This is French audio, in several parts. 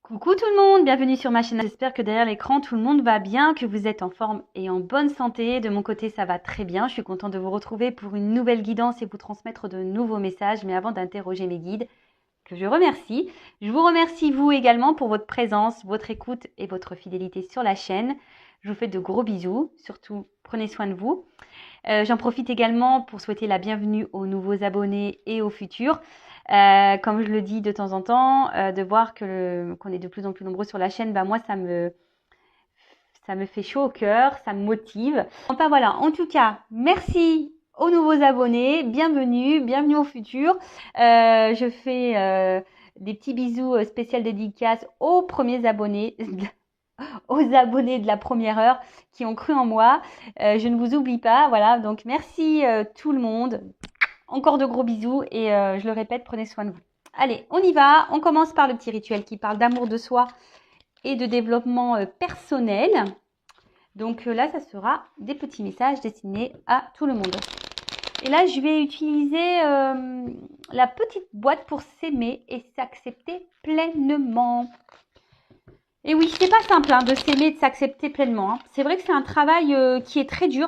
Coucou tout le monde, bienvenue sur ma chaîne. J'espère que derrière l'écran tout le monde va bien, que vous êtes en forme et en bonne santé. De mon côté ça va très bien, je suis contente de vous retrouver pour une nouvelle guidance et vous transmettre de nouveaux messages. Mais avant d'interroger mes guides, que je vous remercie vous également pour votre présence, votre écoute et votre fidélité sur la chaîne. Je vous fais de gros bisous, surtout prenez soin de vous. J'en profite également pour souhaiter la bienvenue aux nouveaux abonnés et aux futurs. Comme je le dis de temps en temps, de voir qu'on est de plus en plus nombreux sur la chaîne, moi ça me fait chaud au cœur, ça me motive. Enfin voilà, en tout cas, merci aux nouveaux abonnés, bienvenue aux futurs. Je fais des petits bisous spécial dédicaces aux premiers abonnés, aux abonnés de la première heure qui ont cru en moi. Je ne vous oublie pas, voilà, donc merci tout le monde. Encore de gros bisous et je le répète, prenez soin de vous. Allez, on y va. On commence par le petit rituel qui parle d'amour de soi et de développement personnel. Donc là, ça sera des petits messages destinés à tout le monde. Et là, je vais utiliser la petite boîte pour s'aimer et s'accepter pleinement. Et oui, c'est pas simple de s'aimer et de s'accepter pleinement. C'est vrai que c'est un travail qui est très dur.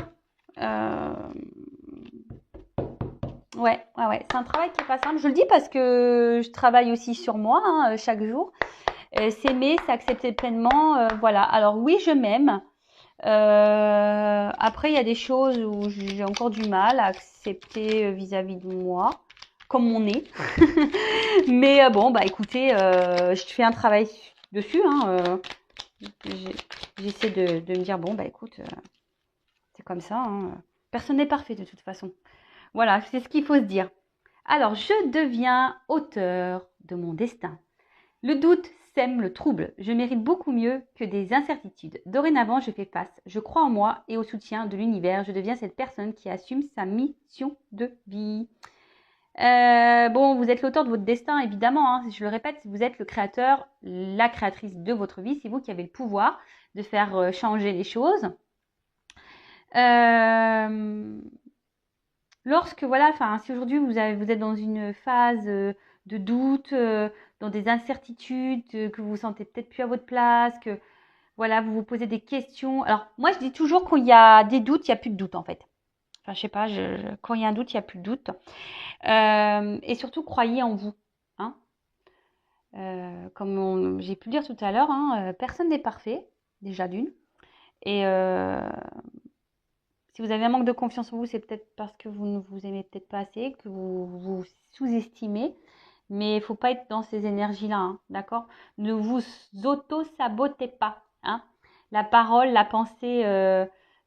Ouais, c'est un travail qui est pas simple. Je le dis parce que je travaille aussi sur moi chaque jour. S'aimer, s'accepter pleinement, voilà. Alors oui, je m'aime. Après, il y a des choses où j'ai encore du mal à accepter vis-à-vis de moi, comme mon nez. Mais bon, écoutez, je fais un travail dessus. J'essaie de me dire, écoute, c'est comme ça. Personne n'est parfait de toute façon. Voilà, c'est ce qu'il faut se dire. Alors, je deviens auteur de mon destin. Le doute sème le trouble. Je mérite beaucoup mieux que des incertitudes. Dorénavant, je fais face. Je crois en moi et au soutien de l'univers. Je deviens cette personne qui assume sa mission de vie. Vous êtes l'auteur de votre destin, évidemment. Je le répète, vous êtes le créateur, la créatrice de votre vie. C'est vous qui avez le pouvoir de faire changer les choses. Lorsque, si aujourd'hui vous êtes dans une phase de doute, dans des incertitudes, que vous vous sentez peut-être plus à votre place, que voilà, vous vous posez des questions. Alors, moi, je dis toujours quand il y a des doutes, il n'y a plus de doute en fait. Enfin, je sais pas, quand il y a un doute, il n'y a plus de doute. Et surtout, croyez en vous. Comme j'ai pu le dire tout à l'heure, personne n'est parfait, déjà d'une. Et si vous avez un manque de confiance en vous, c'est peut-être parce que vous ne vous aimez peut-être pas assez, que vous vous sous-estimez. Mais il ne faut pas être dans ces énergies-là, d'accord? Ne vous auto-sabotez pas. La parole, la pensée,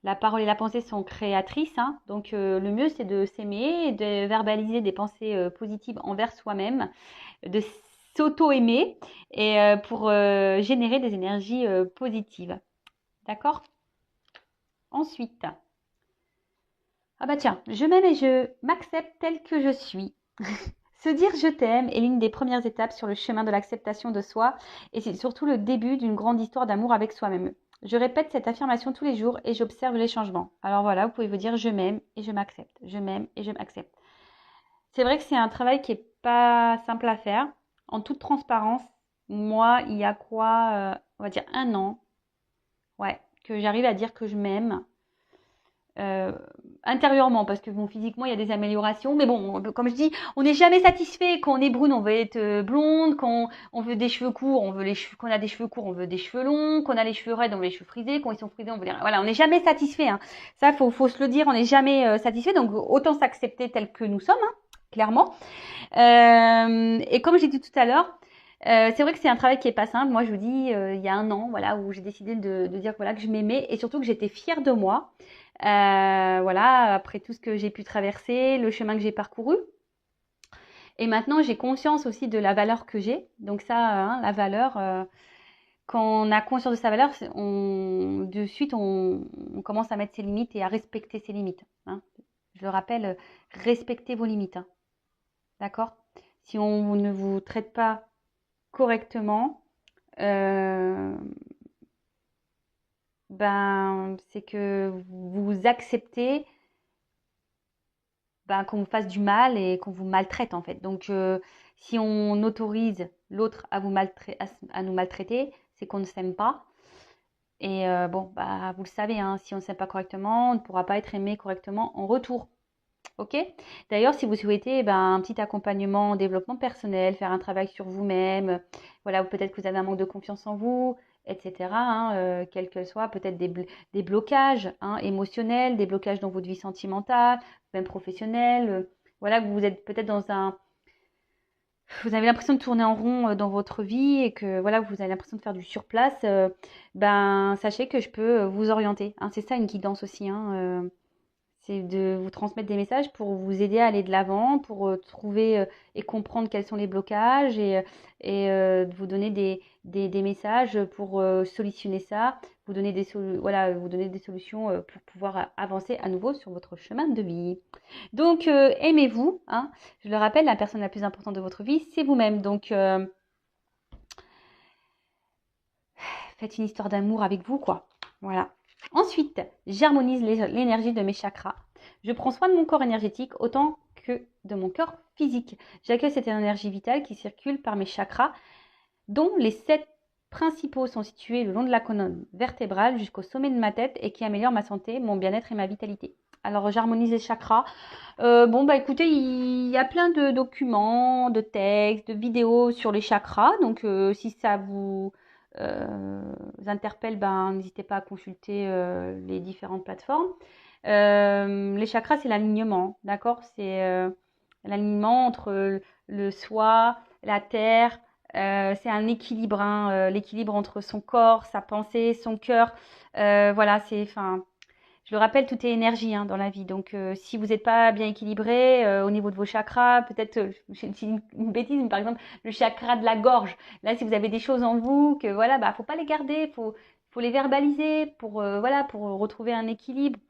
la parole et la pensée sont créatrices. Donc le mieux, c'est de s'aimer, de verbaliser des pensées positives envers soi-même, de s'auto-aimer et pour générer des énergies positives. D'accord? Ensuite, tiens, je m'aime et je m'accepte telle que je suis. Se dire je t'aime est l'une des premières étapes sur le chemin de l'acceptation de soi et c'est surtout le début d'une grande histoire d'amour avec soi-même. Je répète cette affirmation tous les jours et j'observe les changements. Alors voilà, vous pouvez vous dire je m'aime et je m'accepte. Je m'aime et je m'accepte. C'est vrai que c'est un travail qui est pas simple à faire. En toute transparence, moi, il y a quoi, on va dire 1 an, que j'arrive à dire que je m'aime. Intérieurement, parce que physiquement il y a des améliorations, mais bon, comme je dis, on n'est jamais satisfait. Quand on est brune, on veut être blonde. Quand on veut des cheveux courts, on veut quand on a des cheveux courts, on veut des cheveux longs. Quand on a les cheveux raides, on veut les cheveux frisés. Quand ils sont frisés, on veut voilà, on n'est jamais satisfait. Ça, faut se le dire, on n'est jamais satisfait. Donc autant s'accepter tel que nous sommes, clairement. Et comme j'ai dit tout à l'heure, c'est vrai que c'est un travail qui est pas simple. Moi, je vous dis, il y a 1 an, où j'ai décidé de dire que je m'aimais et surtout que j'étais fière de moi. Après tout ce que j'ai pu traverser, le chemin que j'ai parcouru. Et maintenant, j'ai conscience aussi de la valeur que j'ai. Donc ça, la valeur, quand on a conscience de sa valeur, de suite, on commence à mettre ses limites et à respecter ses limites. Je le rappelle, respectez vos limites. D'accord? Si on ne vous traite pas correctement, c'est que vous acceptez qu'on vous fasse du mal et qu'on vous maltraite en fait. Donc Si on autorise l'autre à nous maltraiter, c'est qu'on ne s'aime pas. Et bon, bah, vous le savez, hein, si on ne s'aime pas correctement, on ne pourra pas être aimé correctement en retour. Ok? D'ailleurs, si vous souhaitez un petit accompagnement en développement personnel, faire un travail sur vous-même, voilà, peut-être que vous avez un manque de confiance en vous, etc., hein, quel que soit, peut-être des blocages émotionnels, des blocages dans votre vie sentimentale, même professionnelle, voilà, que vous êtes peut-être vous avez l'impression de tourner en rond dans votre vie et que voilà, vous avez l'impression de faire du surplace, sachez que je peux vous orienter. Hein. C'est ça une guidance aussi. Hein, c'est de vous transmettre des messages pour vous aider à aller de l'avant, pour trouver et comprendre quels sont les blocages et de vous donner des messages pour solutionner ça, vous donner vous donner des solutions pour pouvoir avancer à nouveau sur votre chemin de vie. Donc, aimez-vous. Hein. Je le rappelle, la personne la plus importante de votre vie, c'est vous-même. Donc, faites une histoire d'amour avec vous, quoi. Voilà. Ensuite, j'harmonise l'énergie de mes chakras. Je prends soin de mon corps énergétique autant que de mon corps physique. J'accueille cette énergie vitale qui circule par mes chakras, dont les 7 principaux sont situés le long de la colonne vertébrale jusqu'au sommet de ma tête et qui améliorent ma santé, mon bien-être et ma vitalité. Alors, j'harmonise les chakras. Écoutez, il y a plein de documents, de textes, de vidéos sur les chakras. Donc, si ça vous interpelle, n'hésitez pas à consulter les différentes plateformes. Les chakras, c'est l'alignement, d'accord? C'est l'alignement entre le soi, la terre. C'est un équilibre, hein, l'équilibre entre son corps, sa pensée, son cœur. Voilà, je le rappelle, tout est énergie dans la vie. Donc, si vous n'êtes pas bien équilibré au niveau de vos chakras, peut-être, c'est une bêtise, mais par exemple, le chakra de la gorge. Là, si vous avez des choses en vous, que voilà, faut pas les garder, faut les verbaliser pour pour retrouver un équilibre,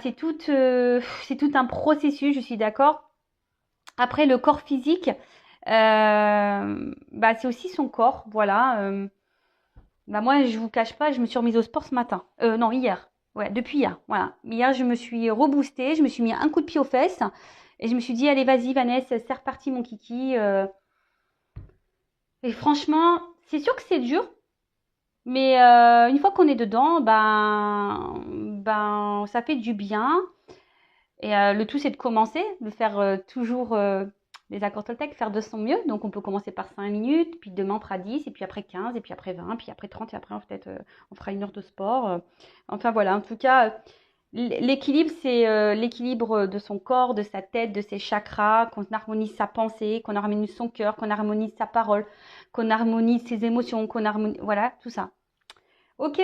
c'est tout un processus. Je suis d'accord. Après, le corps physique, c'est aussi son corps, voilà. Moi, je vous cache pas, je me suis remise au sport ce matin. Non, hier. Ouais, depuis hier. Voilà. Hier, je me suis reboostée, je me suis mis un coup de pied aux fesses et je me suis dit, allez, vas-y, Vanessa, c'est reparti, mon kiki. Et franchement, c'est sûr que c'est dur, mais une fois qu'on est dedans, ça fait du bien. Et le tout, c'est de commencer, de faire toujours les accords Toltec, faire de son mieux. Donc, on peut commencer par 5 minutes, puis demain, on fera 10, et puis après 15, et puis après 20, puis après 30, et après, peut-être, on fera 1 heure de sport. Enfin, voilà. En tout cas, l'équilibre, c'est l'équilibre de son corps, de sa tête, de ses chakras, qu'on harmonise sa pensée, qu'on harmonise son cœur, qu'on harmonise sa parole, qu'on harmonise ses émotions, qu'on harmonise... Voilà, tout ça. Ok?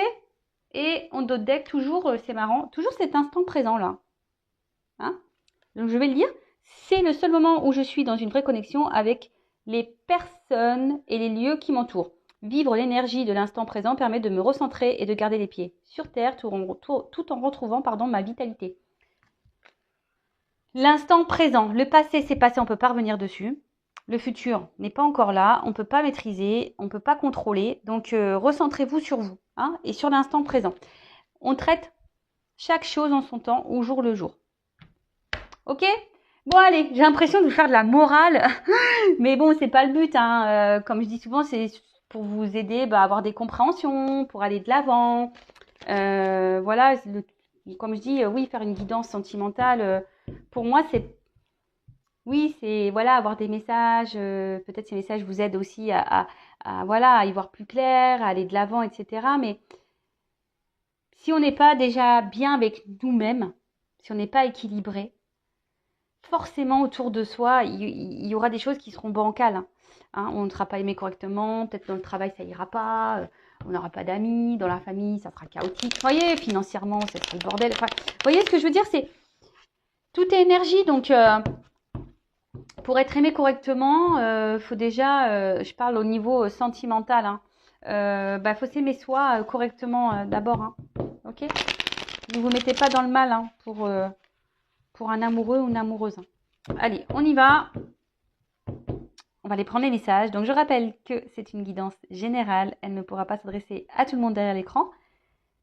Et on doit deck toujours, c'est marrant, toujours cet instant présent, là. Hein? Donc je vais le dire, c'est le seul moment où je suis dans une vraie connexion avec les personnes et les lieux qui m'entourent. Vivre l'énergie de l'instant présent permet de me recentrer et de garder les pieds sur terre tout en retrouvant ma vitalité. L'instant présent, le passé c'est passé, on ne peut pas revenir dessus. Le futur n'est pas encore là, on ne peut pas maîtriser, on ne peut pas contrôler. Donc recentrez-vous sur vous et sur l'instant présent. On traite chaque chose en son temps, au jour le jour. Ok? Bon allez, j'ai l'impression de vous faire de la morale, mais bon, c'est pas le but. Comme je dis souvent, c'est pour vous aider à avoir des compréhensions, pour aller de l'avant. Voilà, comme je dis, oui, faire une guidance sentimentale, pour moi, c'est avoir des messages. Peut-être ces messages vous aident aussi à y voir plus clair, à aller de l'avant, etc. Mais si on n'est pas déjà bien avec nous-mêmes, si on n'est pas équilibré, forcément autour de soi, il y aura des choses qui seront bancales. On ne sera pas aimé correctement, peut-être dans le travail ça ira pas, on n'aura pas d'amis, dans la famille ça sera chaotique. Vous voyez, financièrement ça sera le bordel. Enfin, vous voyez ce que je veux dire, c'est tout est énergie. Donc pour être aimé correctement, faut déjà, je parle au niveau sentimental. Faut s'aimer soi correctement d'abord. Ok, ne vous mettez pas dans le mal pour un amoureux ou une amoureuse. Allez, on y va. On va aller prendre les messages. Donc, je rappelle que c'est une guidance générale. Elle ne pourra pas s'adresser à tout le monde derrière l'écran.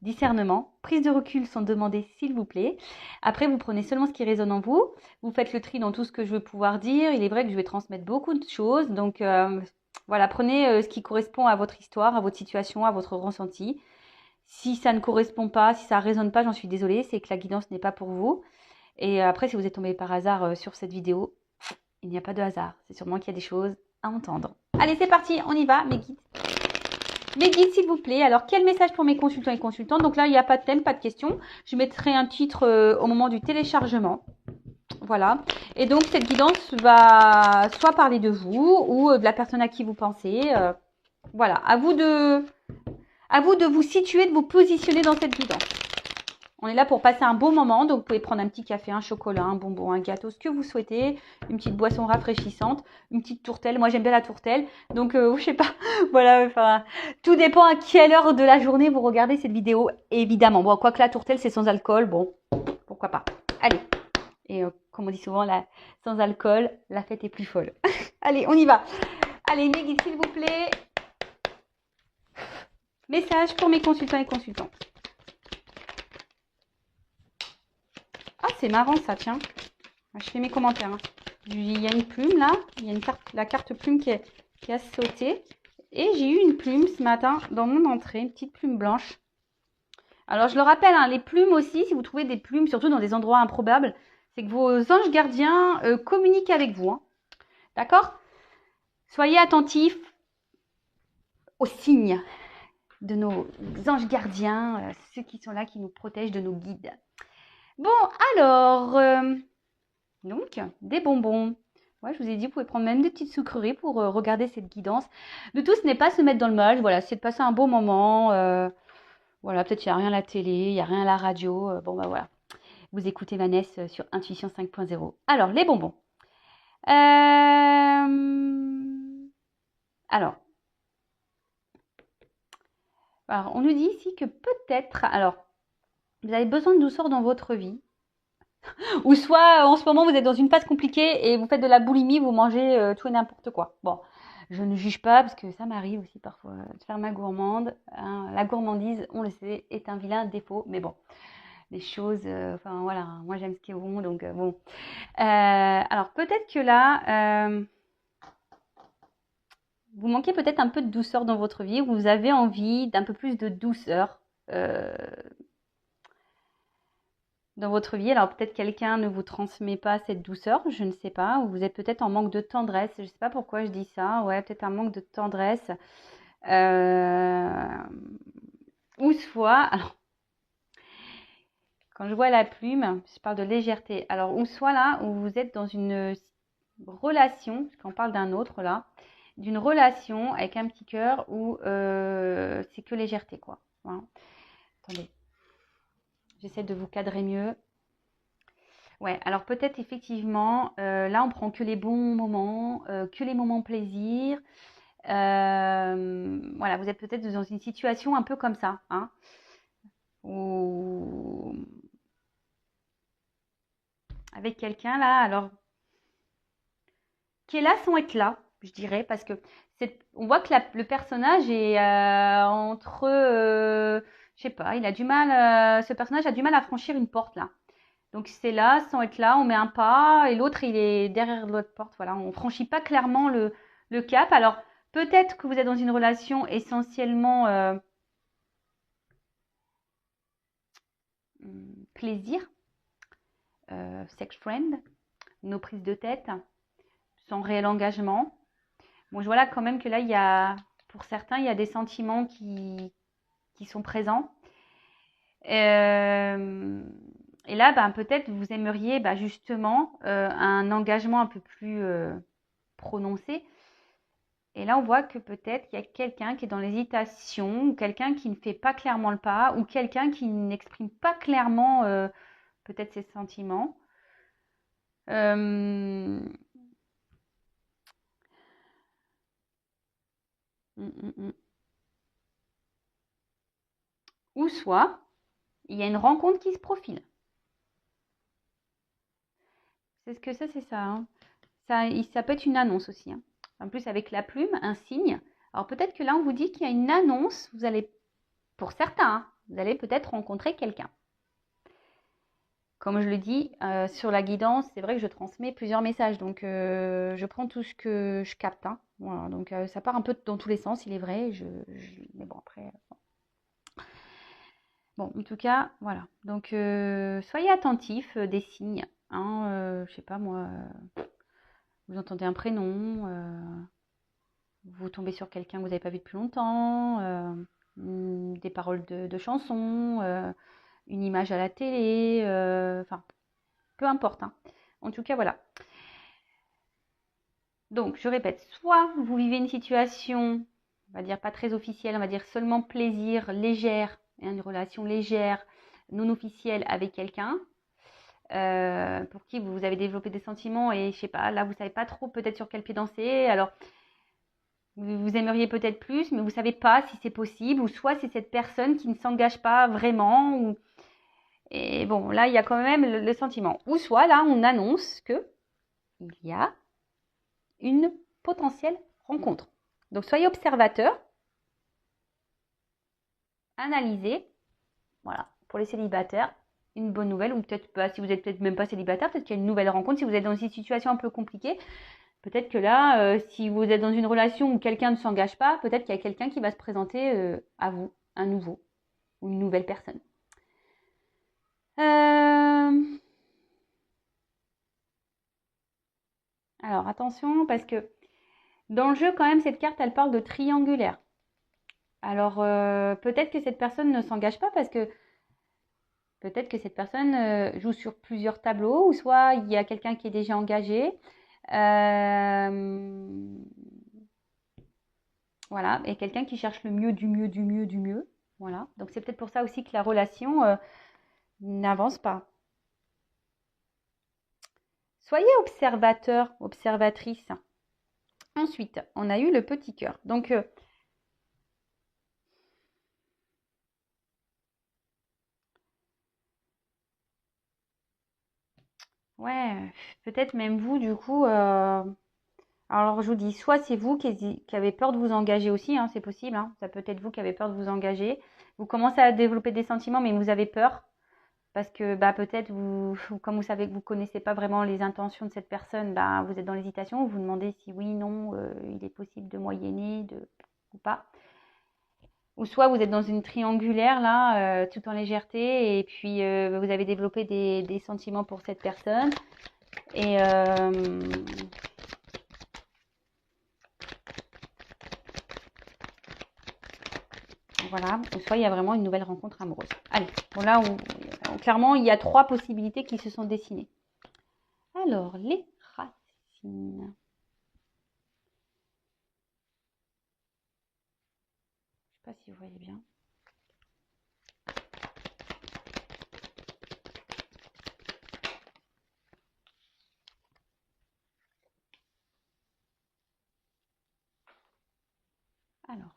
discernement, prise de recul sont demandées s'il vous plaît. Après, vous prenez seulement ce qui résonne en vous. Vous faites le tri dans tout ce que je vais pouvoir dire. Il est vrai que je vais transmettre beaucoup de choses. Donc voilà, prenez ce qui correspond à votre histoire, à votre situation, à votre ressenti. Si ça ne correspond pas, si ça ne résonne pas, j'en suis désolée, c'est que la guidance n'est pas pour vous. Et après, si vous êtes tombé par hasard sur cette vidéo, il n'y a pas de hasard. C'est sûrement qu'il y a des choses à entendre. Allez, c'est parti, on y va, mes guides. Mes guides, s'il vous plaît. Alors, quel message pour mes consultants et consultantes? Donc là, il n'y a pas de thème, pas de question. Je mettrai un titre au moment du téléchargement. Voilà. Et donc, cette guidance va soit parler de vous ou de la personne à qui vous pensez. Voilà. À vous de vous situer, de vous positionner dans cette guidance. On est là pour passer un beau moment, donc vous pouvez prendre un petit café, un chocolat, un bonbon, un gâteau, ce que vous souhaitez, une petite boisson rafraîchissante, une petite tourtelle. Moi, j'aime bien la tourtelle, donc je sais pas, voilà, enfin, tout dépend à quelle heure de la journée vous regardez cette vidéo, évidemment. Bon, quoique la tourtelle, c'est sans alcool, bon, pourquoi pas. Allez, et comme on dit souvent, sans alcool, la fête est plus folle. Allez, on y va. Allez, mes guides, s'il vous plaît. Message pour mes consultants et consultantes. Ah, c'est marrant ça, tiens. Je fais mes commentaires. Hein. Il y a une plume là. Il y a la carte plume qui a sauté. Et j'ai eu une plume ce matin dans mon entrée. Une petite plume blanche. Alors, je le rappelle, hein, les plumes aussi, si vous trouvez des plumes, surtout dans des endroits improbables, c'est que vos anges gardiens communiquent avec vous. Hein. D'accord? Soyez attentifs aux signes de nos anges gardiens, ceux qui sont là, qui nous protègent, de nos guides. Bon, alors, donc, des bonbons. Ouais, je vous ai dit, vous pouvez prendre même des petites sucreries pour regarder cette guidance. Le tout, ce n'est pas se mettre dans le mal, voilà, c'est de passer un beau moment. Voilà, peut-être il n'y a rien à la télé, il n'y a rien à la radio. Bon, bah voilà, vous écoutez Vanessa sur Intuition 5.0. Alors, les bonbons. Alors, on nous dit ici que peut-être, alors, vous avez besoin de douceur dans votre vie. Ou soit, en ce moment, vous êtes dans une phase compliquée et vous faites de la boulimie, vous mangez tout et n'importe quoi. Bon, je ne juge pas parce que ça m'arrive aussi parfois de faire ma gourmande. Hein. La gourmandise, on le sait, est un vilain défaut. Mais bon, les choses, enfin voilà, moi j'aime ce qui est bon, donc bon. Alors peut-être que là, vous manquez peut-être un peu de douceur dans votre vie. Vous avez envie d'un peu plus de douceur. Dans votre vie. Alors peut-être quelqu'un ne vous transmet pas cette douceur, je ne sais pas, ou vous êtes peut-être en manque de tendresse, je ne sais pas pourquoi je dis ça, ouais, peut-être un manque de tendresse, ou soit, alors, quand je vois la plume, je parle de légèreté, alors ou soit là, où vous êtes dans une relation, parce qu'on parle d'un autre là, d'une relation avec un petit cœur où c'est que légèreté, quoi. Voilà. Attendez. J'essaie de vous cadrer mieux. Ouais, alors peut-être effectivement, là on prend que les bons moments, que les moments plaisir. Voilà, vous êtes peut-être dans une situation un peu comme ça, hein, ou avec quelqu'un là, alors qui est là sans être là, je dirais, parce que on voit que le personnage est entre, je sais pas, il a du mal, ce personnage a du mal à franchir une porte là. Donc c'est là, sans être là, on met un pas et l'autre il est derrière l'autre porte. Voilà, on franchit pas clairement le cap. Alors peut-être que vous êtes dans une relation essentiellement plaisir, sex friend, nos prises de tête, sans réel engagement. Bon, je vois là quand même que là il y a, pour certains, il y a des sentiments qui sont présents. Et là, ben, peut-être vous aimeriez justement un engagement un peu plus prononcé. Et là, on voit que peut-être il y a quelqu'un qui est dans l'hésitation, ou quelqu'un qui ne fait pas clairement le pas, ou quelqu'un qui n'exprime pas clairement peut-être ses sentiments. Ou soit, il y a une rencontre qui se profile. C'est ce que ça, c'est ça. Hein. Ça peut être une annonce aussi. Hein. En plus, avec la plume, un signe. Alors peut-être que là, on vous dit qu'il y a une annonce. Vous allez, pour certains, hein, Vous allez peut-être rencontrer quelqu'un. Comme je le dis, sur la guidance, c'est vrai que je transmets plusieurs messages. Donc, je prends tout ce que je capte. Hein. Voilà, donc, ça part un peu dans tous les sens, il est vrai. Mais bon, après... Bon, en tout cas, voilà. Donc, soyez attentifs des signes. Hein, je sais pas moi, vous entendez un prénom, vous tombez sur quelqu'un que vous n'avez pas vu depuis longtemps, des paroles de chansons, une image à la télé, enfin, peu importe. Hein. En tout cas, voilà. Donc, je répète, soit vous vivez une situation, on va dire pas très officielle, on va dire seulement plaisir, légère, une relation légère, non officielle avec quelqu'un, pour qui vous avez développé des sentiments et je sais pas, là vous savez pas trop peut-être sur quel pied danser. Alors, vous aimeriez peut-être plus, mais vous savez pas si c'est possible, ou soit c'est cette personne qui ne s'engage pas vraiment, ou... Et bon, là, il y a quand même le sentiment. Ou soit, là, on annonce que il y a une potentielle rencontre. Donc, soyez observateur, analysez, voilà, pour les célibataires, une bonne nouvelle, ou peut-être pas, si vous êtes peut-être même pas célibataire, peut-être qu'il y a une nouvelle rencontre, si vous êtes dans une situation un peu compliquée, peut-être que là, si vous êtes dans une relation où quelqu'un ne s'engage pas, peut-être qu'il y a quelqu'un qui va se présenter à vous, un nouveau, ou une nouvelle personne. Alors attention, parce que dans le jeu, quand même, cette carte, elle parle de triangulaire. Alors peut-être que cette personne ne s'engage pas parce que peut-être que cette personne joue sur plusieurs tableaux, ou soit il y a quelqu'un qui est déjà engagé. Voilà, et quelqu'un qui cherche le mieux, du mieux, du mieux, du mieux. Voilà, donc c'est peut-être pour ça aussi que la relation n'avance pas. Soyez observateur, observatrice. Ensuite, on a eu le petit cœur. Donc, ouais, peut-être même vous, du coup. Alors, je vous dis, soit c'est vous qui avez peur de vous engager aussi, hein, c'est possible. Hein, ça peut être vous qui avez peur de vous engager. Vous commencez à développer des sentiments, mais vous avez peur. Parce que bah, peut-être, comme vous savez que vous ne connaissez pas vraiment les intentions de cette personne, bah, vous êtes dans l'hésitation. Vous vous demandez si oui, non, il est possible de moyenner ou pas. Ou soit vous êtes dans une triangulaire, là, tout en légèreté, et puis vous avez développé des sentiments pour cette personne. Et voilà, ou soit il y a vraiment une nouvelle rencontre amoureuse. Allez, bon là, clairement, il y a 3 possibilités qui se sont dessinées. Alors, les racines. Je ne sais pas si vous voyez bien. Alors,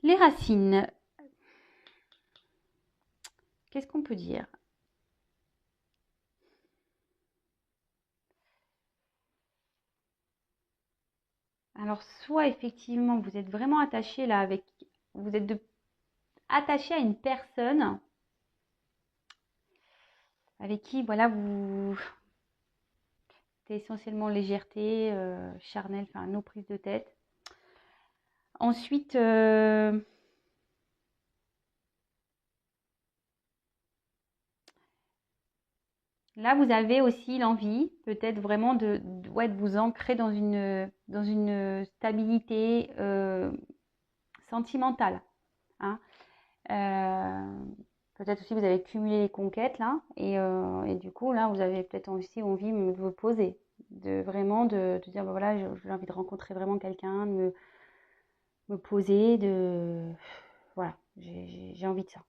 les racines. Qu'est-ce qu'on peut dire? Alors, soit effectivement, vous êtes vraiment attaché là avec... Vous êtes attaché à une personne avec qui, voilà, c'est essentiellement légèreté, charnel, enfin, nos prises de tête. Ensuite, là, vous avez aussi l'envie, peut-être vraiment de vous ancrer dans une stabilité sentimentale. Hein. Peut-être aussi vous avez cumulé les conquêtes là, et du coup là, vous avez peut-être aussi envie de vous poser, de vraiment de dire bah, voilà, j'ai envie de rencontrer vraiment quelqu'un, de me poser, voilà, j'ai envie de ça.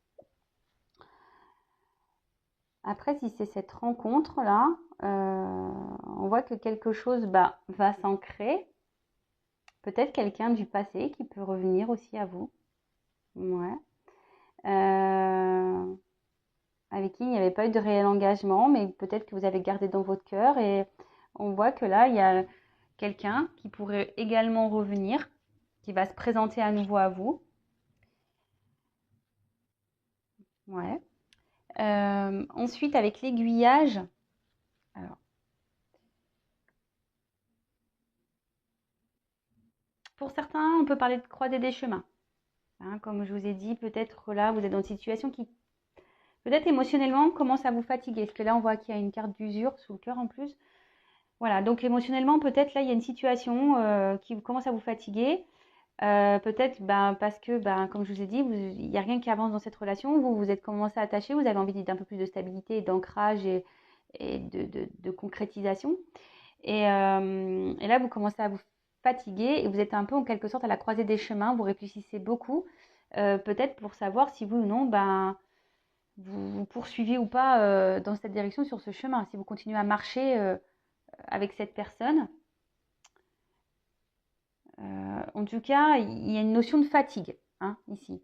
Après, si c'est cette rencontre-là, on voit que quelque chose va s'ancrer. Peut-être quelqu'un du passé qui peut revenir aussi à vous. Ouais. Avec qui il n'y avait pas eu de réel engagement, mais peut-être que vous avez gardé dans votre cœur. Et on voit que là, il y a quelqu'un qui pourrait également revenir, qui va se présenter à nouveau à vous. Ouais. Ensuite, avec l'aiguillage, alors, pour certains, on peut parler de croiser des chemins. Hein, comme je vous ai dit, peut-être là, vous êtes dans une situation qui, peut-être émotionnellement, commence à vous fatiguer. Parce que là, on voit qu'il y a une carte d'usure sous le cœur en plus. Voilà, donc émotionnellement, peut-être là, il y a une situation qui commence à vous fatiguer. Peut-être parce que, comme je vous ai dit, il n'y a rien qui avance dans cette relation. Vous vous êtes commencé à attacher, vous avez envie d'un peu plus de stabilité, d'ancrage et de concrétisation. Et là, vous commencez à vous fatiguer et vous êtes un peu en quelque sorte à la croisée des chemins. Vous réfléchissez beaucoup, peut-être pour savoir si oui ou non, vous poursuivez ou pas dans cette direction, sur ce chemin. Si vous continuez à marcher avec cette personne. En tout cas, il y a une notion de fatigue hein, ici.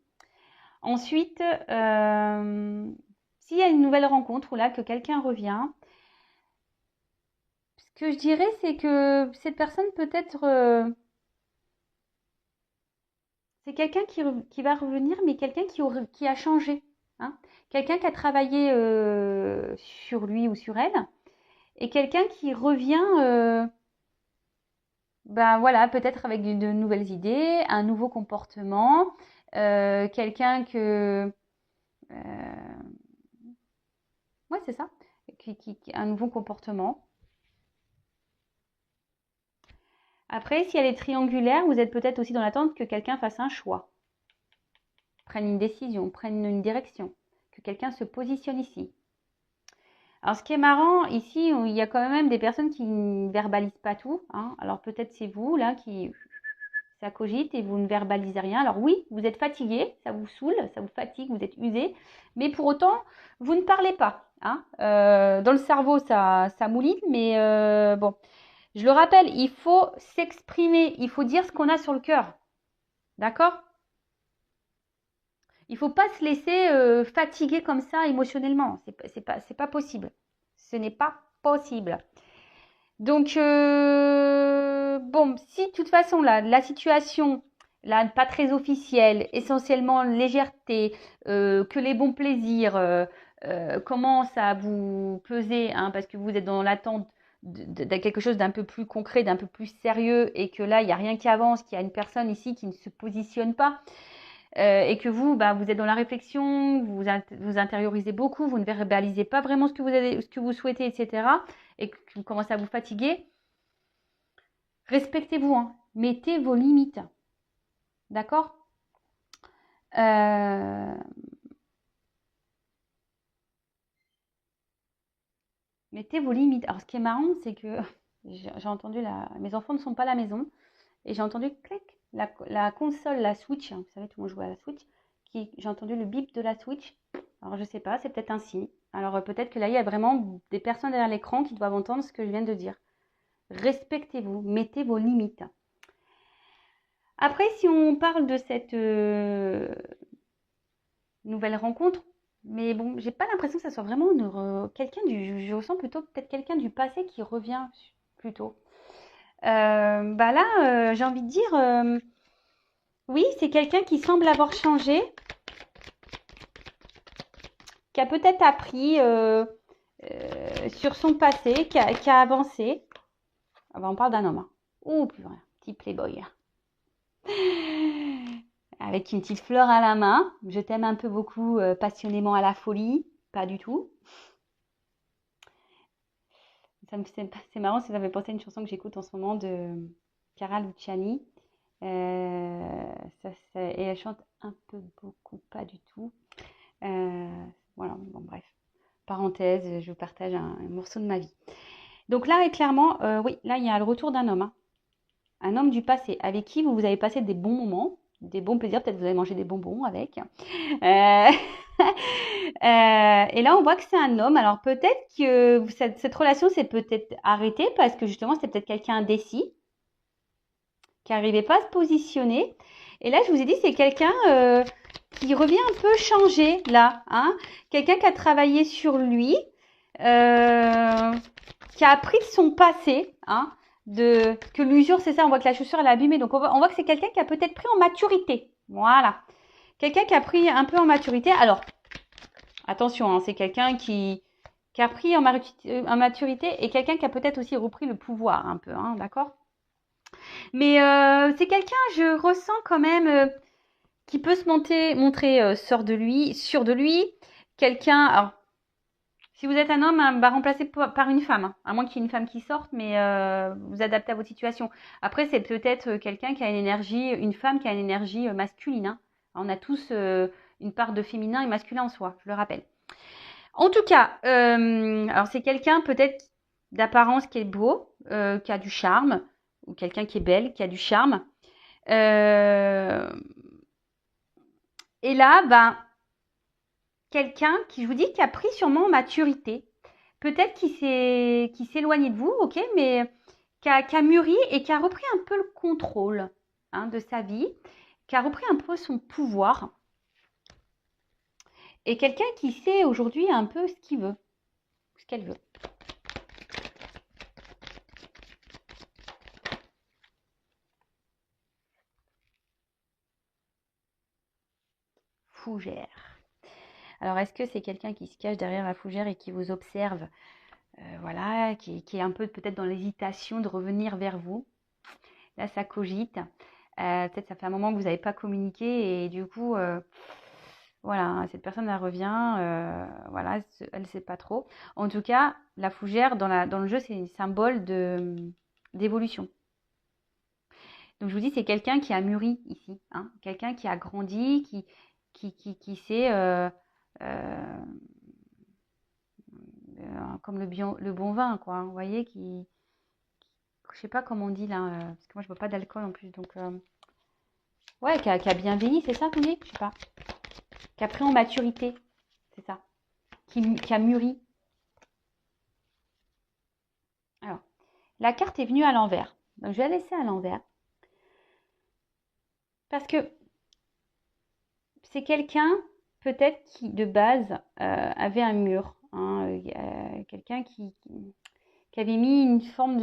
Ensuite, s'il y a une nouvelle rencontre ou là que quelqu'un revient, ce que je dirais, c'est que cette personne peut-être, c'est quelqu'un qui va revenir, mais quelqu'un qui a changé. Hein. Quelqu'un qui a travaillé sur lui ou sur elle, et quelqu'un qui revient, voilà, peut-être avec de nouvelles idées, un nouveau comportement, quelqu'un que... ouais, c'est ça, un nouveau comportement. Après, si elle est triangulaire, vous êtes peut-être aussi dans l'attente que quelqu'un fasse un choix, prenne une décision, prenne une direction, que quelqu'un se positionne ici. Alors, ce qui est marrant, ici, il y a quand même des personnes qui ne verbalisent pas tout. Hein. Alors, peut-être c'est vous, là, qui... ça cogite et vous ne verbalisez rien. Alors oui, vous êtes fatigué, ça vous saoule, ça vous fatigue, vous êtes usé, mais pour autant, vous ne parlez pas. Hein. Dans le cerveau, ça mouline, mais bon. Je le rappelle, il faut s'exprimer, il faut dire ce qu'on a sur le cœur. D'accord? Il ne faut pas se laisser fatiguer comme ça émotionnellement. C'est pas possible. Ce n'est pas possible. Donc, bon, si de toute façon, là, la situation, là, pas très officielle, essentiellement légèreté, que les bons plaisirs commencent à vous peser, hein, parce que vous êtes dans l'attente de quelque chose d'un peu plus concret, d'un peu plus sérieux, et que là, il n'y a rien qui avance, qu'il y a une personne ici qui ne se positionne pas, et que vous, vous êtes dans la réflexion, vous intériorisez beaucoup, vous ne verbalisez pas vraiment ce que vous souhaitez, etc., et que vous commencez à vous fatiguer, respectez-vous, hein. Mettez vos limites. D'accord? Mettez vos limites. Alors, ce qui est marrant, c'est que j'ai entendu mes enfants ne sont pas à la maison, et j'ai entendu clic, la console, la Switch, hein, vous savez, tout le monde joue à la Switch, j'ai entendu le bip de la Switch. Alors, je sais pas, c'est peut-être un signe. Alors, peut-être que là, il y a vraiment des personnes derrière l'écran qui doivent entendre ce que je viens de dire. Respectez-vous, mettez vos limites. Après, si on parle de cette nouvelle rencontre, mais bon, j'ai pas l'impression que ça soit vraiment quelqu'un je ressens plutôt peut-être quelqu'un du passé qui revient plutôt. Là, j'ai envie de dire, oui, c'est quelqu'un qui semble avoir changé, qui a peut-être appris sur son passé, qui a avancé. Ah on parle d'un homme. Hein. Oh, plus rien, petit playboy. Avec une petite fleur à la main. Je t'aime un peu beaucoup, passionnément à la folie. Pas du tout. C'est marrant, ça me fait penser à une chanson que j'écoute en ce moment de Cara Luciani. Et elle chante un peu beaucoup, pas du tout. Voilà, bon bref. Parenthèse, je vous partage un morceau de ma vie. Donc là, clairement, oui, là, il y a le retour d'un homme. Hein. Un homme du passé, avec qui vous avez passé des bons moments, des bons plaisirs, peut-être vous avez mangé des bonbons avec. Et là, on voit que c'est un homme. Alors peut-être que cette relation s'est peut-être arrêtée parce que justement, c'était peut-être quelqu'un indécis, qui n'arrivait pas à se positionner. Et là, je vous ai dit, c'est quelqu'un qui revient un peu changé, là. Hein, quelqu'un qui a travaillé sur lui, qui a appris de son passé, hein, que l'usure, c'est ça, on voit que la chaussure, elle est abîmée. Donc, on voit que c'est quelqu'un qui a peut-être pris en maturité. Voilà. Quelqu'un qui a pris un peu en maturité. Alors, Attention, hein, c'est quelqu'un qui a pris en maturité et quelqu'un qui a peut-être aussi repris le pouvoir un peu, hein, d'accord? Mais c'est quelqu'un, je ressens quand même, qui peut se montrer sûr de lui. Quelqu'un, alors, si vous êtes un homme, hein, bah, remplacé par une femme, hein, à moins qu'il y ait une femme qui sorte, mais vous adaptez à votre situation. Après, c'est peut-être quelqu'un qui a une énergie, une femme qui a une énergie masculine, hein. On a tous une part de féminin et masculin en soi, je le rappelle. En tout cas, alors c'est quelqu'un peut-être d'apparence qui est beau, qui a du charme, ou quelqu'un qui est belle, qui a du charme. Euh, et là, ben, quelqu'un qui, je vous dis, qui a pris sûrement en maturité. Peut-être qui s'est éloigné de vous, ok, mais qui a mûri et qui a repris un peu le contrôle, hein, de sa vie, qui a repris un peu son pouvoir. Et quelqu'un qui sait aujourd'hui un peu ce qu'il veut, ce qu'elle veut. Fougère. Alors, est-ce que c'est quelqu'un qui se cache derrière la fougère et qui vous observe, voilà, qui est un peu peut-être dans l'hésitation de revenir vers vous? Là, ça cogite. Peut-être ça fait un moment que vous n'avez pas communiqué et du coup, voilà, cette personne, elle revient, voilà, elle ne sait pas trop. En tout cas, la fougère, dans le jeu, c'est un symbole d'évolution. Donc, je vous dis, c'est quelqu'un qui a mûri ici, hein, quelqu'un qui a grandi, qui sait, comme le bon vin, quoi, hein, vous voyez, je sais pas comment on dit là, parce que moi, je bois pas d'alcool en plus, donc, ouais, qui a bien vieilli, c'est ça qu'on dit? Je sais pas. Qui a pris en maturité, c'est ça. Qui a mûri. Alors, la carte est venue à l'envers. Donc, je vais la laisser à l'envers. Parce que c'est quelqu'un, peut-être, qui, de base, avait un mur, hein, quelqu'un qui avait mis une forme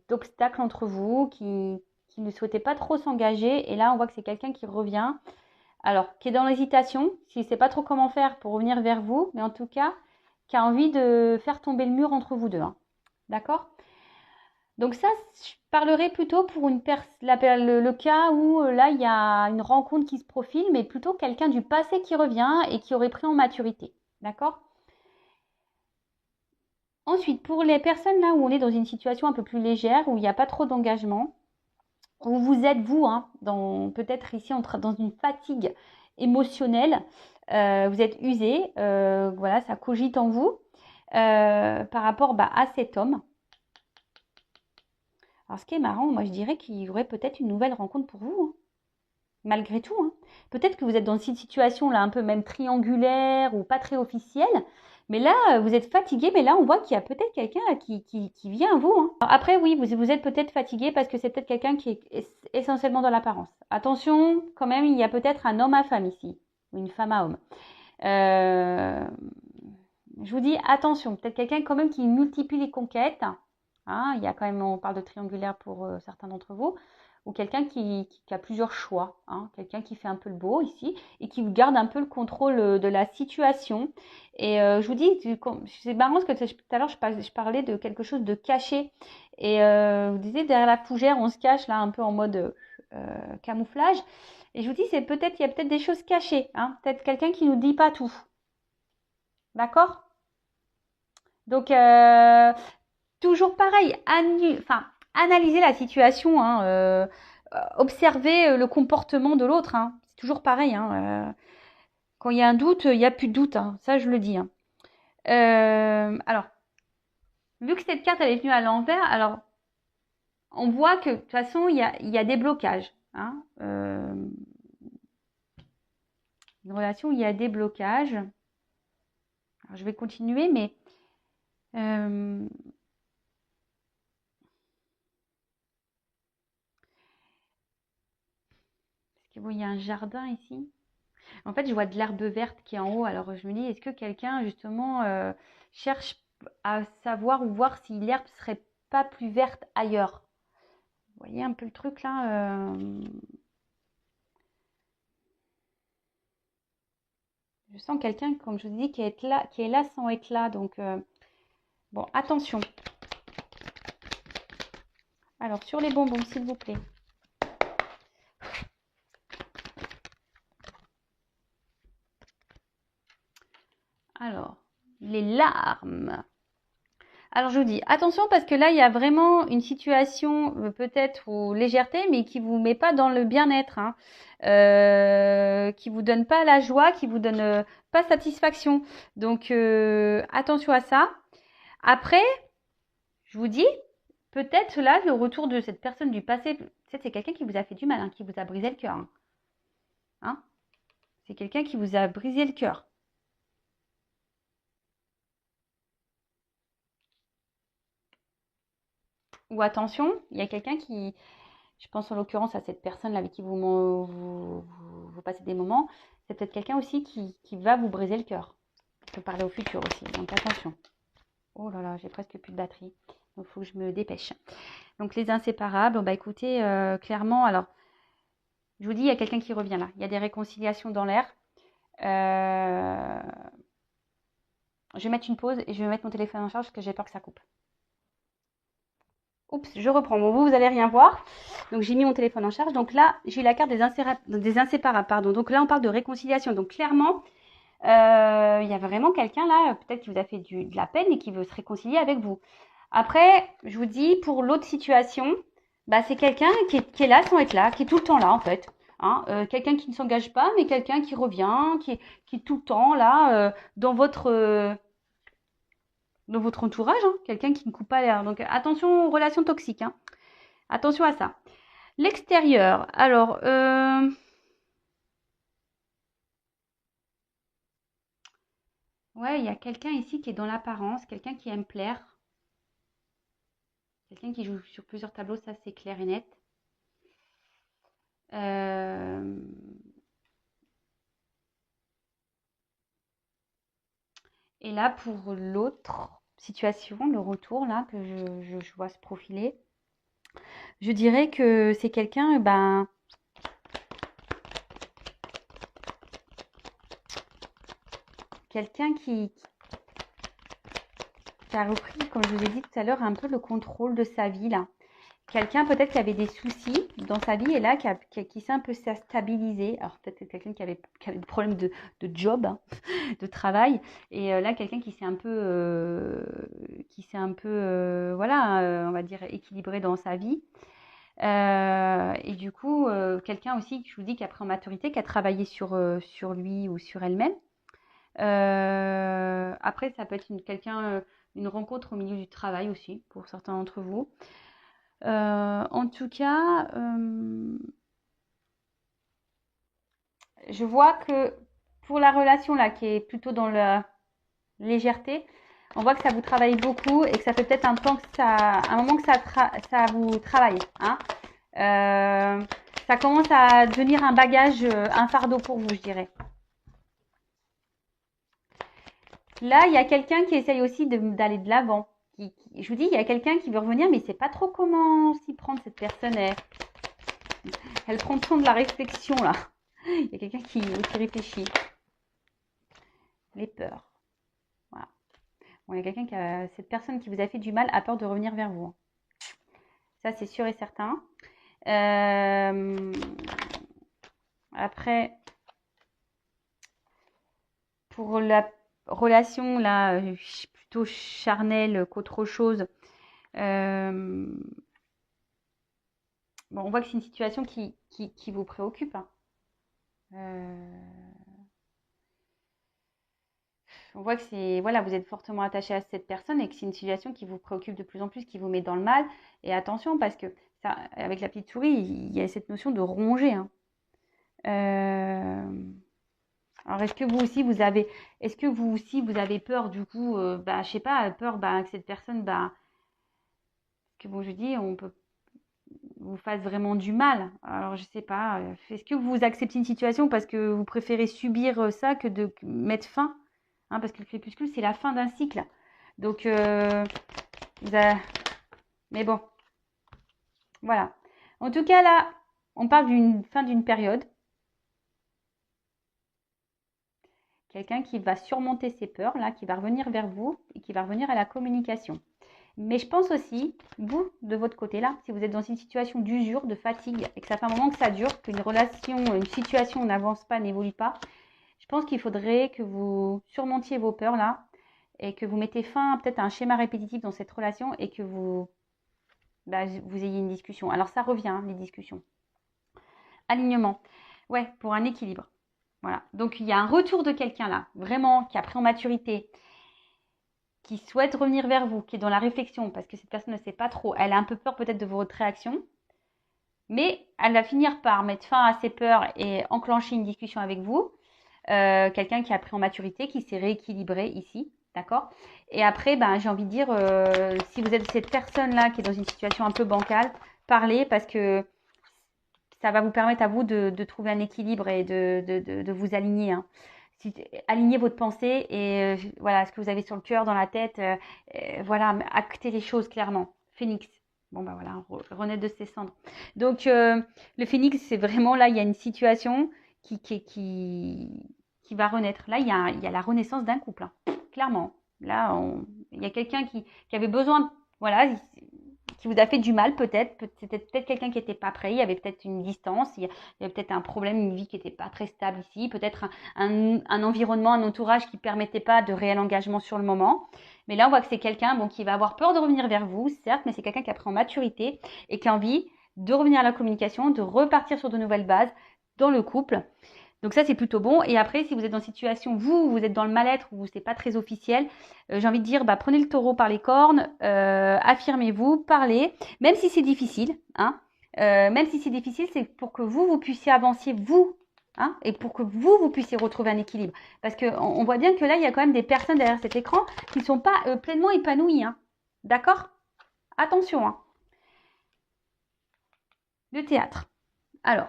d'obstacle entre vous, qui ne souhaitait pas trop s'engager. Et là, on voit que c'est quelqu'un qui revient. Alors, qui est dans l'hésitation, qui ne sait pas trop comment faire pour revenir vers vous, mais en tout cas, qui a envie de faire tomber le mur entre vous deux, hein. D'accord? Donc ça, je parlerai plutôt pour le cas où là, il y a une rencontre qui se profile, mais plutôt quelqu'un du passé qui revient et qui aurait pris en maturité. D'accord? Ensuite, pour les personnes là où on est dans une situation un peu plus légère, où il n'y a pas trop d'engagement, où vous êtes vous, hein, peut-être ici dans une fatigue émotionnelle, vous êtes usé, voilà, ça cogite en vous par rapport à cet homme. Alors, ce qui est marrant, moi je dirais qu'il y aurait peut-être une nouvelle rencontre pour vous, hein, malgré tout, hein. Peut-être que vous êtes dans cette situation là un peu même triangulaire ou pas très officielle, mais là vous êtes fatigué, mais là on voit qu'il y a peut-être quelqu'un qui vient à vous, hein. Alors, après oui, vous êtes peut-être fatigué parce que c'est peut-être quelqu'un qui est essentiellement dans l'apparence. Attention, quand même, il y a peut-être un homme à femme ici, ou une femme à homme. Euh, je vous dis attention, peut-être quelqu'un quand même qui multiplie les conquêtes, hein, il y a quand même, on parle de triangulaire pour certains d'entre vous, ou quelqu'un qui a plusieurs choix, hein, quelqu'un qui fait un peu le beau ici et qui garde un peu le contrôle de la situation. Et je vous dis, c'est marrant parce que tout à l'heure je parlais de quelque chose de caché. Et vous disiez derrière la fougère, on se cache là un peu en mode camouflage. Et je vous dis, il y a peut-être des choses cachées, hein, peut-être quelqu'un qui nous dit pas tout. D'accord? Donc, toujours pareil, analyser la situation, hein, observer le comportement de l'autre, hein. C'est toujours pareil, hein, quand il y a un doute, il n'y a plus de doute, hein. Ça, je le dis, hein. Alors, vu que cette carte elle est venue à l'envers, alors on voit que de toute façon il y a des blocages, hein. Une relation où il y a des blocages. Alors, je vais continuer, mais parce que bon, il y a un jardin ici. En fait, je vois de l'herbe verte qui est en haut. Alors, je me dis, est-ce que quelqu'un, justement, cherche à savoir ou voir si l'herbe serait pas plus verte ailleurs? Vous voyez un peu le truc là, Je sens quelqu'un, comme je vous dis, qui est là sans être là. Donc, bon, attention. Alors, sur les bonbons, s'il vous plaît. Alors, les larmes. Alors, je vous dis, attention parce que là, il y a vraiment une situation peut-être ou légèreté, mais qui vous met pas dans le bien-être, hein, qui vous donne pas la joie, qui vous donne pas satisfaction. Donc, attention à ça. Après, je vous dis, peut-être là, le retour de cette personne du passé, peut-être c'est quelqu'un qui vous a fait du mal, hein, qui vous a brisé le cœur. Hein. C'est quelqu'un qui vous a brisé le cœur. Ou attention, il y a quelqu'un qui, je pense en l'occurrence à cette personne-là avec qui vous passez des moments, c'est peut-être quelqu'un aussi qui va vous briser le cœur. Je peux parler au futur aussi, donc attention. Oh là là, j'ai presque plus de batterie, donc il faut que je me dépêche. Donc les inséparables, bah écoutez, clairement, alors, je vous dis, il y a quelqu'un qui revient là. Il y a des réconciliations dans l'air. Je vais mettre une pause et je vais mettre mon téléphone en charge parce que j'ai peur que ça coupe. Oups, je reprends. Bon, vous allez rien voir. Donc, j'ai mis mon téléphone en charge. Donc là, j'ai la carte des inséparables. Pardon. Donc là, on parle de réconciliation. Donc, clairement, il y a vraiment quelqu'un là, peut-être qui vous a fait de la peine et qui veut se réconcilier avec vous. Après, je vous dis, pour l'autre situation, bah, c'est quelqu'un qui est là sans être là, qui est tout le temps là, en fait. Hein, quelqu'un qui ne s'engage pas, mais quelqu'un qui revient, qui est tout le temps là, dans votre entourage, hein, quelqu'un qui ne coupe pas l'air. Donc attention aux relations toxiques, hein. Attention à ça. L'extérieur, alors, ouais, il y a quelqu'un ici qui est dans l'apparence, quelqu'un qui aime plaire, quelqu'un qui joue sur plusieurs tableaux, ça c'est clair et net. Euh, Et là, pour l'autre situation, le retour là que je vois se profiler, je dirais que c'est quelqu'un, ben, quelqu'un qui a repris, comme je vous ai dit tout à l'heure, un peu le contrôle de sa vie là. Quelqu'un peut-être qui avait des soucis dans sa vie et là qui s'est un peu stabilisé. Alors peut-être que quelqu'un qui avait des problèmes de job, hein, de travail. Et là, quelqu'un qui s'est un peu, voilà, on va dire équilibré dans sa vie. Et du coup, quelqu'un aussi, je vous dis, qui a pris en maturité, qui a travaillé sur lui ou sur elle-même. Après, ça peut être une rencontre au milieu du travail aussi, pour certains d'entre vous. En tout cas, je vois que pour la relation là, qui est plutôt dans la légèreté, on voit que ça vous travaille beaucoup et que ça fait peut-être un moment que ça vous travaille. Hein. Ça commence à devenir un bagage, un fardeau pour vous, je dirais. Là, il y a quelqu'un qui essaye aussi d'aller de l'avant. Je vous dis, il y a quelqu'un qui veut revenir, mais il ne sait pas trop comment s'y prendre. Cette personne, elle prend le temps de la réflexion, là. Il y a quelqu'un qui réfléchit. Les peurs. Voilà. Bon, il y a cette personne qui vous a fait du mal a peur de revenir vers vous. Ça, c'est sûr et certain. Après, pour la relation, là, plutôt charnelle qu'autre chose, bon, on voit que c'est une situation qui vous préoccupe. Hein. On voit que voilà, vous êtes fortement attaché à cette personne et que c'est une situation qui vous préoccupe de plus en plus, qui vous met dans le mal. Et attention, parce que ça, avec la petite souris, il y a cette notion de ronger. Hein. Alors, est-ce que vous aussi, vous avez peur du coup, bah, je sais pas, peur bah, que cette personne, bah, que bon, je dis, on peut vous fasse vraiment du mal. Alors, je sais pas, est-ce que vous acceptez une situation parce que vous préférez subir ça que de mettre fin, hein, parce que le crépuscule, c'est la fin d'un cycle. Donc, vous avez- mais bon, voilà. En tout cas, là, on parle d'une fin d'une période. quelqu'un qui va surmonter ses peurs, là, qui va revenir vers vous et qui va revenir à la communication. Mais je pense aussi, vous, de votre côté là, si vous êtes dans une situation d'usure, de fatigue, et que ça fait un moment que ça dure, qu'une relation, une situation n'avance pas, n'évolue pas, je pense qu'il faudrait que vous surmontiez vos peurs là et que vous mettez fin peut-être à un schéma répétitif dans cette relation et que vous ayez une discussion. Alors ça revient, hein, les discussions. Alignement. Ouais, pour un équilibre. Voilà. Donc il y a un retour de quelqu'un là, vraiment, qui a pris en maturité, qui souhaite revenir vers vous, qui est dans la réflexion, parce que cette personne ne sait pas trop. Elle a un peu peur peut-être de votre réaction, mais elle va finir par mettre fin à ses peurs et enclencher une discussion avec vous. Quelqu'un qui a pris en maturité, qui s'est rééquilibré ici, d'accord? Et après, j'ai envie de dire, si vous êtes cette personne-là qui est dans une situation un peu bancale, parlez parce que ça va vous permettre à vous de trouver un équilibre et de vous aligner, hein. Alignez votre pensée et voilà, ce que vous avez sur le cœur, dans la tête, voilà, actez les choses clairement. Phénix. Bon, voilà, renaître de ses cendres. Donc, le phénix, c'est vraiment là, il y a une situation qui va renaître. Là, il y a la renaissance d'un couple, hein, clairement. Là, il y a quelqu'un qui avait besoin, voilà, qui vous a fait du mal peut-être. C'était peut-être quelqu'un qui n'était pas prêt. Il y avait peut-être une distance. Il y avait peut-être un problème, une vie qui n'était pas très stable ici. Peut-être un environnement, un entourage qui ne permettait pas de réel engagement sur le moment. Mais là, on voit que c'est quelqu'un qui va avoir peur de revenir vers vous, certes, mais c'est quelqu'un qui a pris en maturité et qui a envie de revenir à la communication, de repartir sur de nouvelles bases dans le couple. Donc ça, c'est plutôt bon. Et après, si vous êtes dans une situation, vous êtes dans le mal-être, ou c'est pas très officiel, j'ai envie de dire, prenez le taureau par les cornes, affirmez-vous, parlez, même si c'est difficile, hein. Même si c'est difficile, c'est pour que vous puissiez avancer, vous, hein, et pour que vous puissiez retrouver un équilibre. Parce qu'on voit bien que là, il y a quand même des personnes derrière cet écran qui ne sont pas pleinement épanouies, hein. D'accord? Attention, hein. Le théâtre. Alors,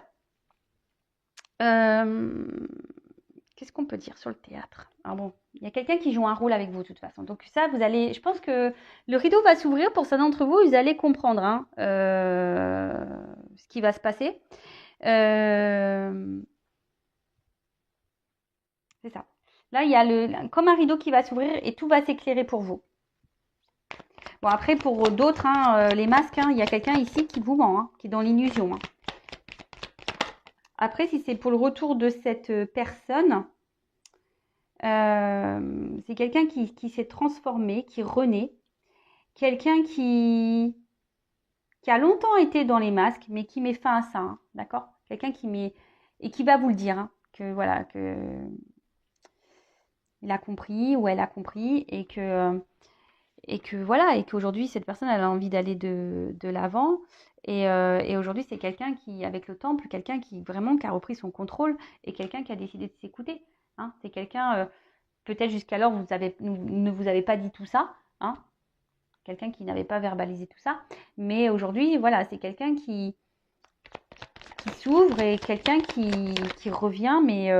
qu'est-ce qu'on peut dire sur le théâtre? Alors bon, il y a quelqu'un qui joue un rôle avec vous de toute façon. Donc ça, je pense que le rideau va s'ouvrir pour certains d'entre vous. Vous allez comprendre, hein, ce qui va se passer. C'est ça. Là, il y a comme un rideau qui va s'ouvrir et tout va s'éclairer pour vous. Bon, après, pour d'autres, hein, les masques, hein, il y a quelqu'un ici qui vous ment, hein, qui est dans l'illusion, hein. Après, si c'est pour le retour de cette personne, c'est quelqu'un qui s'est transformé, qui renaît. Quelqu'un qui a longtemps été dans les masques, mais qui met fin à ça, hein, d'accord? Quelqu'un et qui va vous le dire, hein, que voilà, que il a compris ou elle a compris et que voilà, et qu'aujourd'hui cette personne elle a envie d'aller de l'avant. Et aujourd'hui c'est quelqu'un qui, avec le temple, quelqu'un qui vraiment qui a repris son contrôle et quelqu'un qui a décidé de s'écouter, hein. C'est quelqu'un, peut-être jusqu'alors ne vous avez pas dit tout ça, hein. Quelqu'un qui n'avait pas verbalisé tout ça. Mais aujourd'hui, voilà, c'est quelqu'un qui s'ouvre et quelqu'un qui revient, mais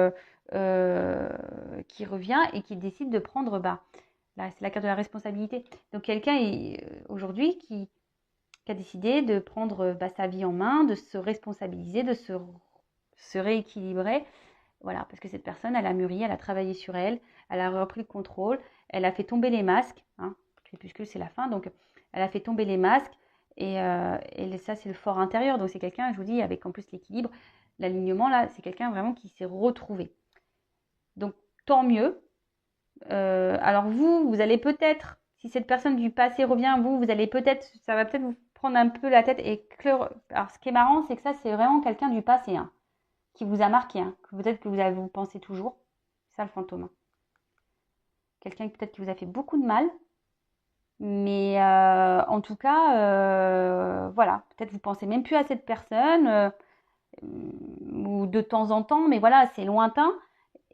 qui revient et qui décide de prendre, là, c'est la carte de la responsabilité. Donc quelqu'un aujourd'hui qui a décidé de prendre sa vie en main, de se responsabiliser, de se rééquilibrer. Voilà, parce que cette personne, elle a mûri, elle a travaillé sur elle, elle a repris le contrôle, elle a fait tomber les masques, hein. Crépuscule, c'est la fin, donc elle a fait tomber les masques et ça, c'est le fort intérieur. Donc c'est quelqu'un, je vous dis, avec en plus l'équilibre, l'alignement, là, c'est quelqu'un vraiment qui s'est retrouvé. Donc tant mieux. Alors vous allez peut-être, si cette personne du passé revient, vous allez peut-être, ça va peut-être vous prendre un peu la tête et alors ce qui est marrant, c'est que ça, c'est vraiment quelqu'un du passé, hein, qui vous a marqué, hein, que peut-être que vous pensez toujours. C'est ça le fantôme, hein. Quelqu'un peut-être qui vous a fait beaucoup de mal. Mais en tout cas, voilà, peut-être vous pensez même plus à cette personne, ou de temps en temps, mais voilà, c'est lointain.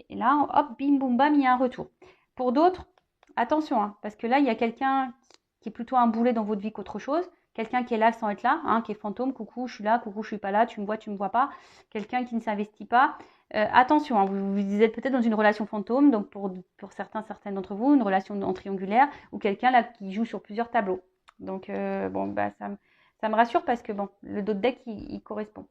Et là, hop, bim, boum, bam, il y a un retour. Pour d'autres, attention, hein, parce que là, il y a quelqu'un qui est plutôt un boulet dans votre vie qu'autre chose. Quelqu'un qui est là sans être là, hein, qui est fantôme, coucou, je suis là, coucou, je suis pas là, tu me vois pas. Quelqu'un qui ne s'investit pas. Attention, hein, vous êtes peut-être dans une relation fantôme, donc pour certaines d'entre vous, une relation en triangulaire, ou quelqu'un là qui joue sur plusieurs tableaux. Donc ça me rassure parce que bon, le dos de deck il correspond.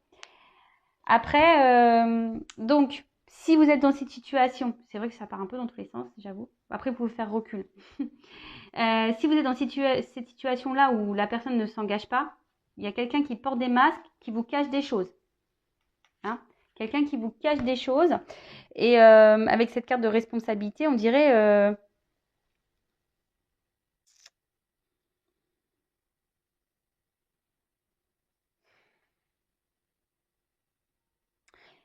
Après, donc Si vous êtes dans cette situation, c'est vrai que ça part un peu dans tous les sens, j'avoue. Après, vous pouvez faire recul. Si vous êtes dans cette situation-là où la personne ne s'engage pas, il y a quelqu'un qui porte des masques, qui vous cache des choses. Hein, quelqu'un qui vous cache des choses. Et avec cette carte de responsabilité, on dirait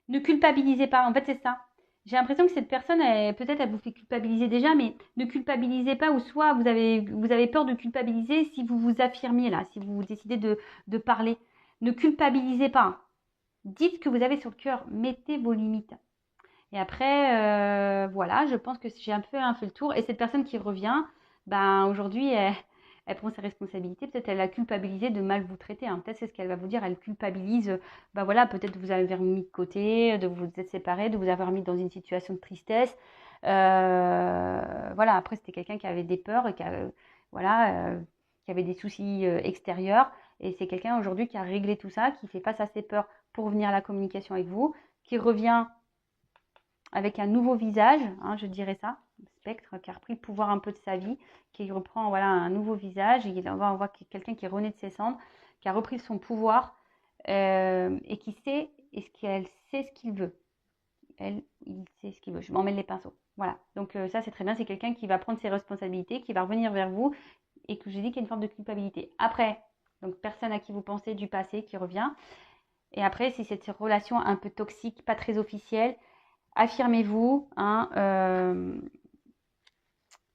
ne culpabilisez pas. En fait, c'est ça. J'ai l'impression que cette personne, peut-être elle vous fait culpabiliser déjà, mais ne culpabilisez pas, ou soit vous avez peur de culpabiliser si vous vous affirmiez là, si vous décidez de parler. Ne culpabilisez pas. Dites ce que vous avez sur le cœur. Mettez vos limites. Et après, voilà, je pense que j'ai un peu fait le tour. Et cette personne qui revient, ben aujourd'hui, elle prend ses responsabilités. Peut-être elle a culpabilisé de mal vous traiter. Hein. Peut-être c'est ce qu'elle va vous dire. Elle culpabilise, ben voilà, peut-être de vous avoir mis de côté, de vous être séparés, de vous avoir mis dans une situation de tristesse. Voilà, après, c'était quelqu'un qui avait des peurs et voilà, qui avait des soucis extérieurs. Et c'est quelqu'un aujourd'hui qui a réglé tout ça, qui fait face à ses peurs pour venir à la communication avec vous, qui revient avec un nouveau visage, hein, je dirais ça, spectre qui a repris le pouvoir un peu de sa vie, qui reprend voilà, un nouveau visage, et on voit quelqu'un qui est rené de ses cendres, qui a repris son pouvoir et qui sait, qu'elle sait ce qu'il veut. Il sait ce qu'il veut. Je m'en mêle les pinceaux. Voilà. Donc ça, c'est très bien. C'est quelqu'un qui va prendre ses responsabilités, qui va revenir vers vous et que je dis qu'il y a une forme de culpabilité. Après, donc personne à qui vous pensez du passé qui revient. Et après, si cette relation un peu toxique, pas très officielle, affirmez-vous, hein,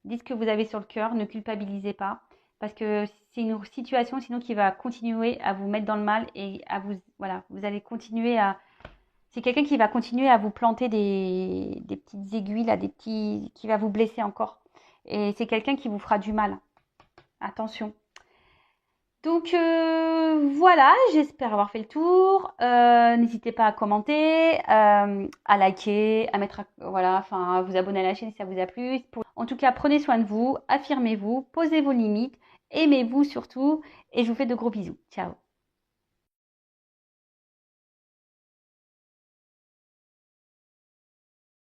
dites ce que vous avez sur le cœur, ne culpabilisez pas, parce que c'est une situation sinon qui va continuer à vous mettre dans le mal et à vous, voilà, vous allez continuer à, c'est quelqu'un qui va continuer à vous planter des petites aiguilles là, qui va vous blesser encore. Et c'est quelqu'un qui vous fera du mal. Attention. Donc voilà, j'espère avoir fait le tour. N'hésitez pas à commenter, à liker, à mettre, voilà, enfin, à vous abonner à la chaîne si ça vous a plu. En tout cas, prenez soin de vous, affirmez-vous, posez vos limites, aimez-vous surtout, et je vous fais de gros bisous. Ciao.